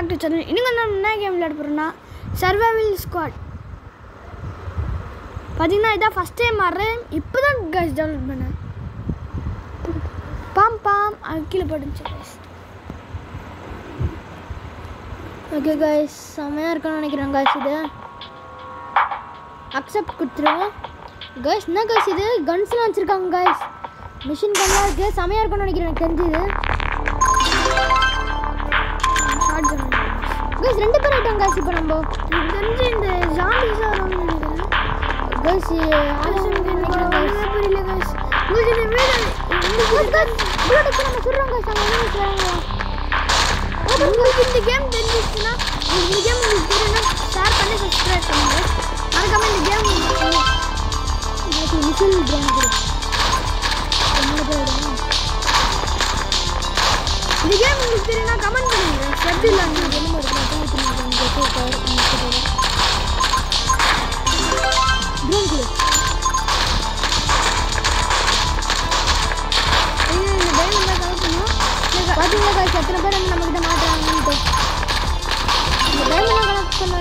Back to channel. இன்னும் நம்ம என்ன கேம் விளையாட போகிறோம்னா சர்வைவல் ஸ்குவாட். பார்த்தீங்கன்னா இதான் ஃபஸ்ட் டைம் ஆடுறேன். இப்போ தான் கைஸ் டவுன்லோட் பண்ணேன். பாம் அது கீழே போட்டுச்சு கைஸ். ஓகே கைஸ், செம்மையாக இருக்குன்னு நினைக்கிறேன் கைஸ். இது அக்செப்ட் கொடுத்துருவோம் கைஸ். என்ன கைஸ் இது கன்ஸ்லாம் வச்சுருக்காங்க கைஸ். மிஷின் கன்லாம் இருக்குது. செம்மையாக இருக்குன்னு நினைக்கிறேன். எனக்கு தெரிஞ்சுது கைஸ் 2 பேர் ஆகிட்டோம் கைஸ். இப்போ நம்ம எனக்கு தெரிஞ்சு இந்த ஜாம்பிஸ் வரும்னு நினைக்கிறேன் கைஸ். புரியல கைஸ். உங்களுக்கு இந்த வீடு நம்ம சொல்கிறோம் கைஸ். உங்களுக்கு இந்த கேம் தெரிஞ்சிச்சுன்னா, இந்த கேம் உங்களுக்கு தெரியும்னா ஷேர் பண்ணி சப்ஸ்கிரைப் பண்ணுங்க. மறக்காம இந்த கேம் மிஷின் கேம் இந்த கேம் உங்களுக்கு தெரியும்னா கமெண்ட் பண்ணுங்க. செட்டில் அந்த கேம் பார்த்தீங்களா கைஸ் எத்தனை பேர் வந்து நம்மக்கிட்ட மாட்டுறாங்கன்ட்டு. இந்த டைமெல்லாம் கனெக்ட் பண்ண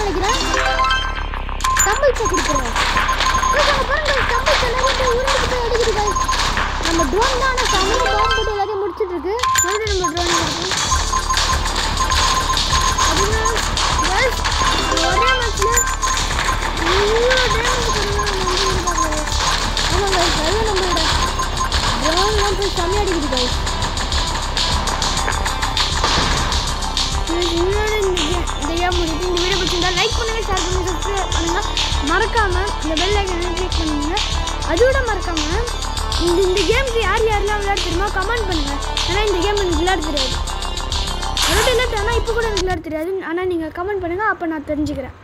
நினைக்கிறேன். கம்பல்ஸை கொடுக்குறோம். நம்ம ட்ரோன் தான் ஆனால் சமையல் பாம்பு போட்டு எல்லாத்தையும் முடிச்சுட்டு இருக்கு. மறுபடியும் நம்ம ட்ரோன் இருக்கும் அப்படின்னா ஒரே மேட்ச்சில் இவ்வளோ டேமேஜ் பண்ணுவோம். ஆமாம் கைஸ், அதுவும் நம்மளோட ட்ரோன்லாம் போய் செம்மையாக அடிக்குது கைஸ். இந்த கேம் முடிச்சு இந்த வீடியோ பிடிச்சிருந்தா லைக் பண்ணுங்கள், ஷேர் பண்ணுங்கள், சப்ஸ்கிரைப் பண்ணுங்கள். மறக்காமல் இந்த பெல் ஐக்கனை கிளிக் பண்ணுங்கள். அதோட மறக்காமல் இந்த கேமுக்கு யாரெல்லாம் விளையாட தெரியுமா கமெண்ட் பண்ணுங்கள். ஏன்னா இந்த கேம் எனக்கு விளையாட தெரியாது. விளையாட்டு ஆனால் இப்போ கூட எனக்கு விளையாட தெரியாது. ஆனால் நீங்கள் கமெண்ட் பண்ணுங்கள், அப்போ நான் தெரிஞ்சுக்கிறேன்.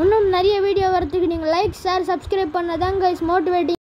இன்னும் நிறைய வீடியோ வரத்துக்கு நீங்கள் லைக் ஷேர் சப்ஸ்கிரைப் பண்ணாதான் கைஸ் மோட்டிவேட்டிங்.